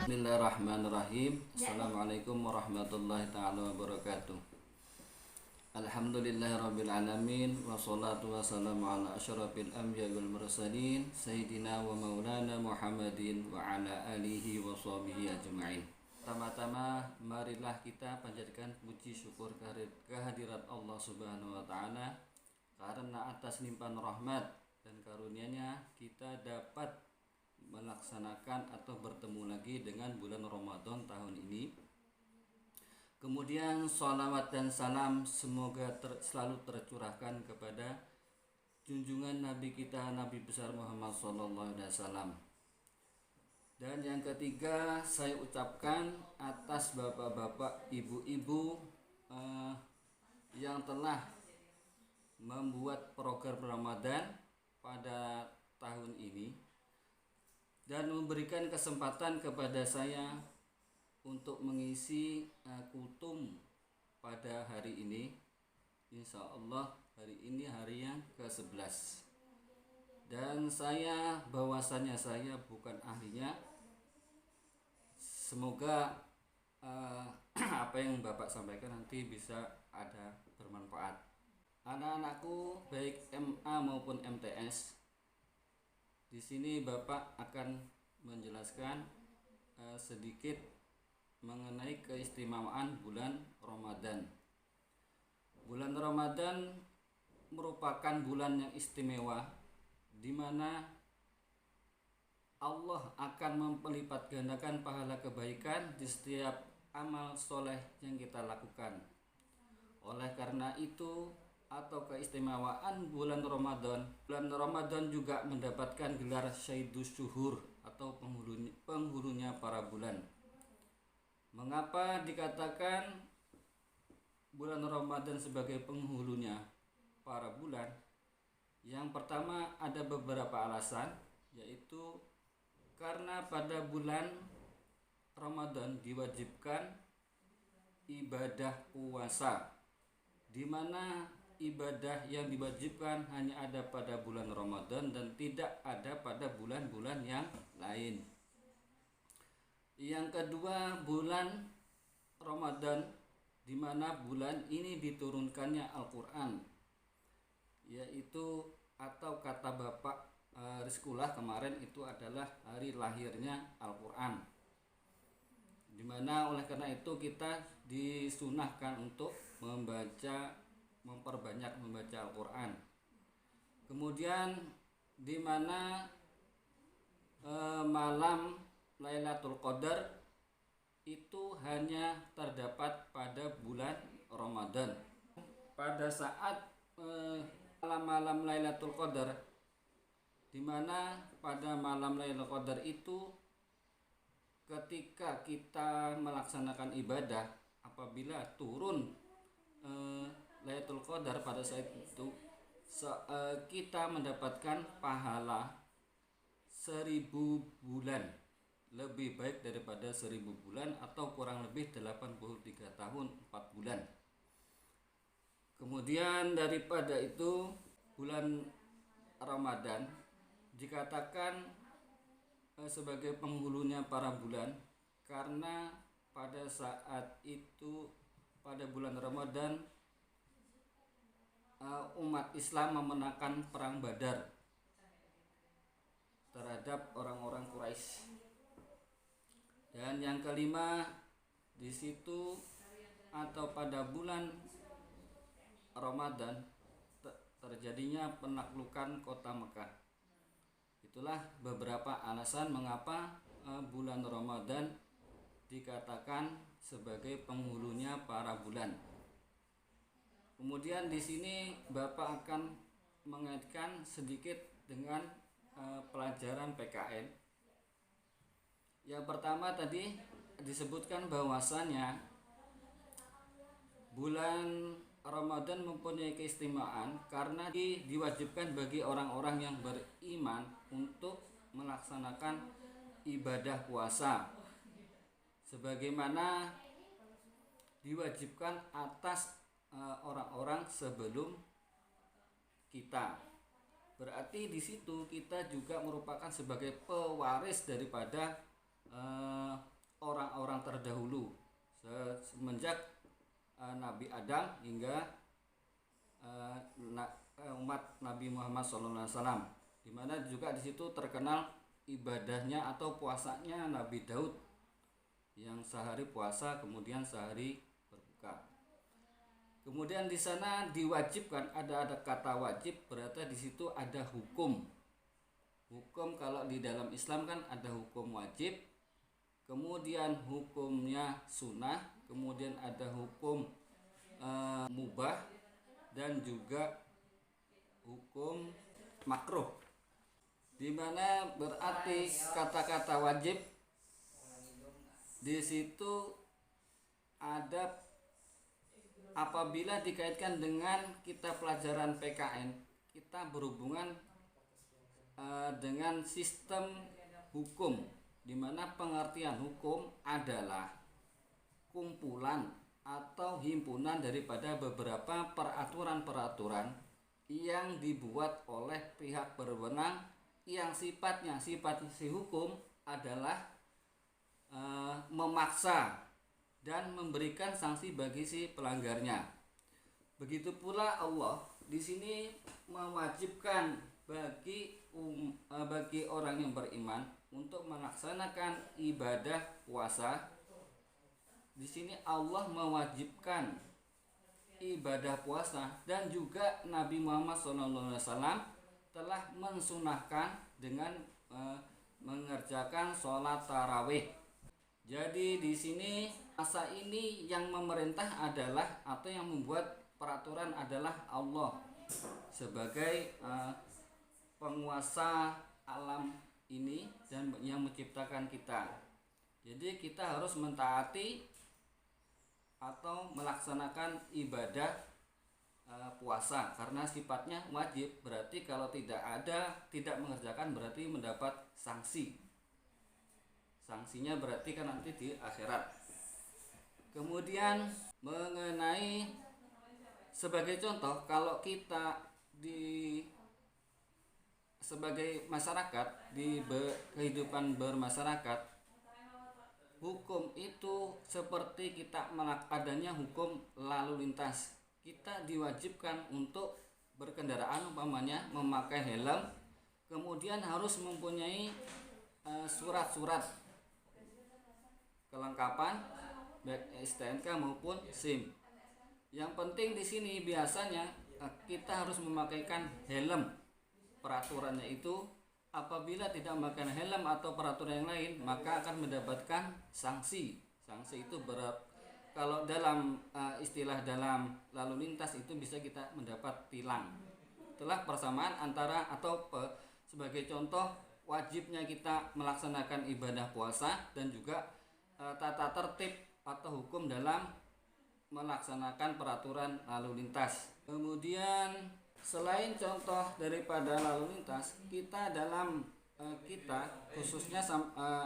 Bismillahirrahmanirrahim. Assalamualaikum warahmatullahi ta'ala wabarakatuh. Alhamdulillahirabbil alamin wassalatu wassalamu ala asyrafil anbiya'i wal mursalin sayyidina wa maulana Muhammadin wa ala alihi wa sahbihi ajma'in. Pertama-tama marilah kita panjatkan puji syukur kehadirat Allah Subhanahu wa taala karena atas limpahan rahmat dan karunia-Nya kita dapat melaksanakan atau bertemu lagi dengan bulan Ramadan tahun ini. Kemudian salawat dan salam semoga selalu tercurahkan kepada junjungan Nabi kita, Nabi besar Muhammad SAW. Dan yang ketiga, saya ucapkan atas bapak-bapak, ibu-ibu yang telah membuat program Ramadan pada tahun ini dan memberikan kesempatan kepada saya untuk mengisi kultum pada hari ini. Insya Allah hari ini hari yang ke-11. Dan bahwasanya saya bukan ahlinya. Semoga apa yang Bapak sampaikan nanti bisa ada bermanfaat. Anak-anakku baik MA maupun MTS, di sini Bapak akan menjelaskan sedikit mengenai keistimewaan bulan Ramadan. Bulan Ramadan merupakan bulan yang istimewa di mana Allah akan melipat gandakan pahala kebaikan di setiap amal soleh yang kita lakukan. Oleh karena itu, atau keistimewaan bulan Ramadan juga mendapatkan gelar Sayyidus Syuhur atau penghulunya para bulan. Mengapa dikatakan bulan Ramadan sebagai penghulunya para bulan? Yang pertama, ada beberapa alasan, yaitu karena pada bulan Ramadan diwajibkan ibadah puasa, di mana ibadah yang diwajibkan hanya ada pada bulan Ramadan dan tidak ada pada bulan-bulan yang lain. Yang kedua, bulan Ramadan, di mana bulan ini diturunkannya Al-Quran, yaitu atau kata Bapak Rizkullah kemarin itu adalah hari lahirnya Al-Quran, di mana oleh karena itu kita disunahkan untuk memperbanyak membaca Al-Quran. Kemudian di mana malam Lailatul Qadar itu hanya terdapat pada bulan Ramadan. Pada saat malam Lailatul Qadar, di mana pada malam Lailatul Qadar itu ketika kita melaksanakan ibadah, apabila turun Lailatul Qadar pada saat itu kita mendapatkan pahala 1000 bulan, lebih baik daripada 1000 bulan atau kurang lebih 83 tahun 4 bulan. Kemudian daripada itu, bulan Ramadan dikatakan sebagai penghulunya para bulan karena pada saat itu, pada bulan Ramadan, umat Islam memenangkan perang Badar terhadap orang-orang Quraisy. Dan yang kelima, di situ atau pada bulan Ramadan terjadinya penaklukan kota Mekah. Itulah beberapa alasan mengapa bulan Ramadan dikatakan sebagai penghulunya para bulan. Kemudian di sini Bapak akan mengaitkan sedikit dengan pelajaran PKN. Yang pertama tadi disebutkan bahwasannya bulan Ramadan mempunyai keistimewaan karena diwajibkan bagi orang-orang yang beriman untuk melaksanakan ibadah puasa sebagaimana diwajibkan atas orang-orang sebelum kita. Berarti di situ kita juga merupakan sebagai pewaris daripada orang-orang terdahulu semenjak Nabi Adam hingga umat Nabi Muhammad SAW, di mana juga di situ terkenal ibadahnya atau puasanya Nabi Daud yang sehari puasa kemudian sehari berbuka. Kemudian di sana diwajibkan, ada kata wajib, berarti di situ ada hukum. Hukum kalau di dalam Islam kan ada hukum wajib, kemudian hukumnya sunnah, kemudian ada hukum mubah, dan juga hukum makruh. Di mana berarti kata-kata wajib di situ ada apabila dikaitkan dengan kita pelajaran PKN, kita berhubungan dengan sistem hukum, di mana pengertian hukum adalah kumpulan atau himpunan daripada beberapa peraturan-peraturan yang dibuat oleh pihak berwenang yang sifat si hukum adalah memaksa dan memberikan sanksi bagi si pelanggarnya. Begitu pula Allah di sini mewajibkan bagi orang yang beriman untuk melaksanakan ibadah puasa. Di sini Allah mewajibkan ibadah puasa, dan juga Nabi Muhammad SAW telah mensunahkan dengan mengerjakan sholat tarawih. Jadi di sini masa ini yang memerintah adalah atau yang membuat peraturan adalah Allah sebagai penguasa alam ini dan yang menciptakan kita. Jadi kita harus mentaati atau melaksanakan ibadah puasa karena sifatnya wajib. Berarti kalau tidak mengerjakan berarti mendapat sanksi. Sanksinya berarti kan nanti di akhirat. Kemudian mengenai sebagai contoh, kalau kita sebagai masyarakat di kehidupan bermasyarakat, hukum itu seperti kita adanya hukum lalu lintas. Kita diwajibkan untuk berkendaraan umpamanya memakai helm, kemudian harus mempunyai surat-surat kelengkapan baik STNK maupun SIM. Yang penting di sini biasanya kita harus memakaikan helm. Peraturannya itu apabila tidak memakai helm atau peraturan yang lain maka akan mendapatkan sanksi. Sanksi itu berat. Kalau dalam istilah dalam lalu lintas itu bisa kita mendapat tilang. Itulah persamaan antara sebagai contoh wajibnya kita melaksanakan ibadah puasa dan juga tata tertib atau hukum dalam melaksanakan peraturan lalu lintas. Kemudian selain contoh daripada lalu lintas, kita khususnya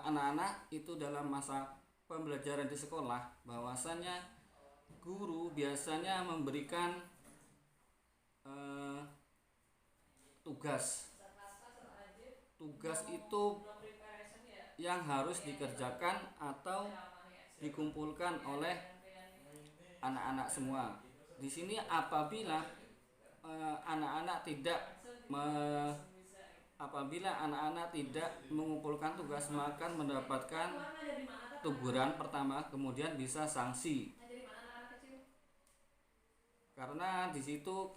anak-anak itu dalam masa pembelajaran di sekolah, bahwasannya guru biasanya memberikan tugas itu yang harus dikerjakan atau dikumpulkan oleh anak-anak semua. Di sini apabila anak-anak tidak mengumpulkan tugas maka mendapatkan teguran pertama, kemudian bisa sanksi. Karena di situ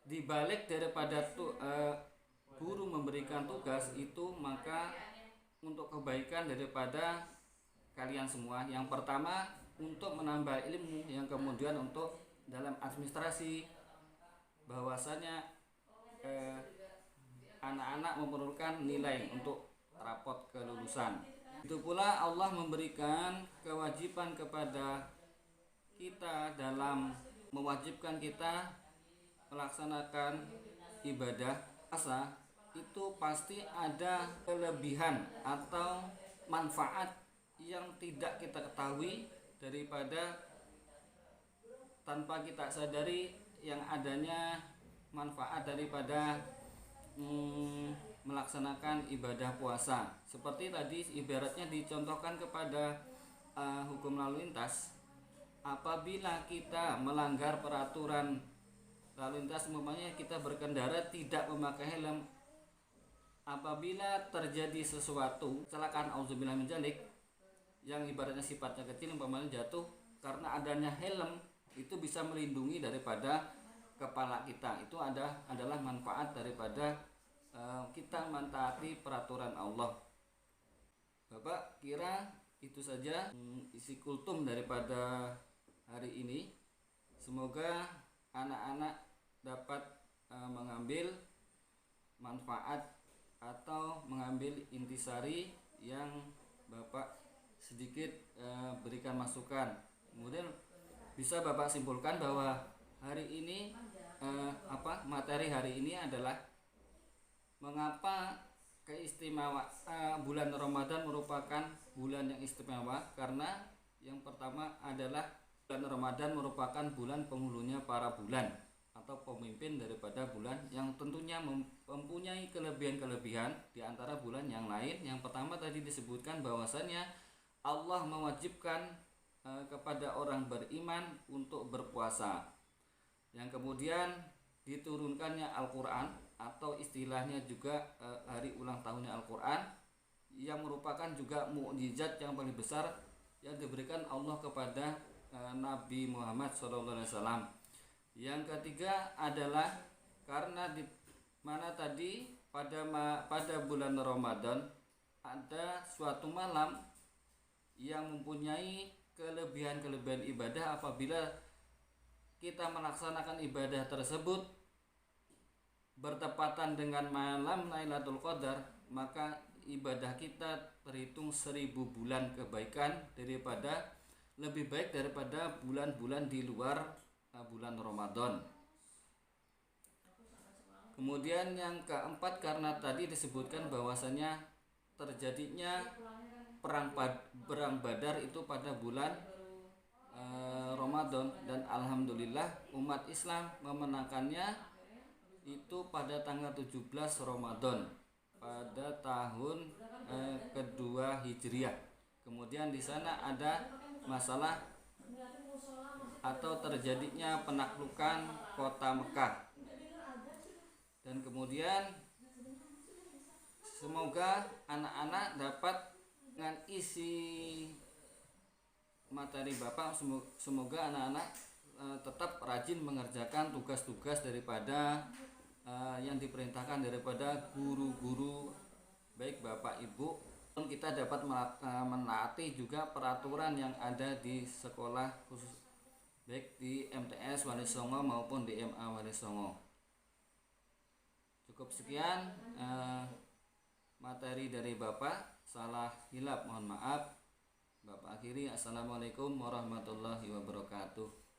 dibalik daripada guru memberikan tugas itu maka untuk kebaikan daripada kalian semua. Yang pertama untuk menambah ilmu, yang kemudian untuk dalam administrasi bahwasanya anak-anak memerlukan nilai untuk rapot kelulusan. Itu pula Allah memberikan kewajiban kepada kita dalam mewajibkan kita melaksanakan ibadah puasa. Itu pasti ada kelebihan atau manfaat yang tidak kita ketahui daripada tanpa kita sadari yang adanya manfaat daripada melaksanakan ibadah puasa. Seperti tadi ibaratnya dicontohkan kepada hukum lalu lintas. Apabila kita melanggar peraturan lalu lintas, umpamanya kita berkendara tidak memakai helm, apabila terjadi sesuatu kecelakaan, auzubillah min dzalik, yang ibaratnya sifatnya kecil, umpamanya jatuh, karena adanya helm itu bisa melindungi daripada kepala kita. Itu adalah manfaat daripada kita mentaati peraturan Allah. Bapak kira itu saja isi kultum daripada hari ini. Semoga anak-anak dapat mengambil manfaat atau mengambil intisari yang Bapak sedikit berikan masukan. Kemudian bisa Bapak simpulkan bahwa hari ini materi hari ini adalah mengapa bulan Ramadan merupakan bulan yang istimewa. Karena yang pertama adalah bulan Ramadan merupakan bulan penghulunya para bulan atau pemimpin daripada bulan, yang tentunya mempunyai kelebihan-kelebihan di antara bulan yang lain. Yang pertama tadi disebutkan bahwasannya Allah mewajibkan kepada orang beriman untuk berpuasa. Yang kemudian diturunkannya Al-Quran, atau istilahnya juga hari ulang tahunnya Al-Quran, yang merupakan juga mukjizat yang paling besar yang diberikan Allah kepada Nabi Muhammad SAW. Yang ketiga adalah karena di mana tadi pada bulan Ramadan ada suatu malam yang mempunyai kelebihan-kelebihan ibadah. Apabila kita melaksanakan ibadah tersebut bertepatan dengan malam Lailatul Qadar, maka ibadah kita terhitung 1000 bulan kebaikan, lebih baik daripada bulan-bulan di luar bulan Ramadan. Kemudian yang keempat, karena tadi disebutkan bahwasanya terjadinya perang Badar itu pada bulan Ramadan, dan alhamdulillah umat Islam memenangkannya itu pada tanggal 17 Ramadan pada tahun kedua Hijriah. Kemudian di sana ada masalah atau terjadinya penaklukan kota Mekah. Dan kemudian semoga anak-anak dapat dengan isi materi Bapak, semoga anak-anak tetap rajin mengerjakan tugas-tugas daripada yang diperintahkan daripada guru-guru, baik Bapak Ibu. Kita dapat menaati juga peraturan yang ada di sekolah khusus, baik di MTS Walisongo maupun di MA Walisongo. Cukup sekian materi dari Bapak. Salah hilap mohon maaf. Bapak akhiri, assalamualaikum warahmatullahi wabarakatuh.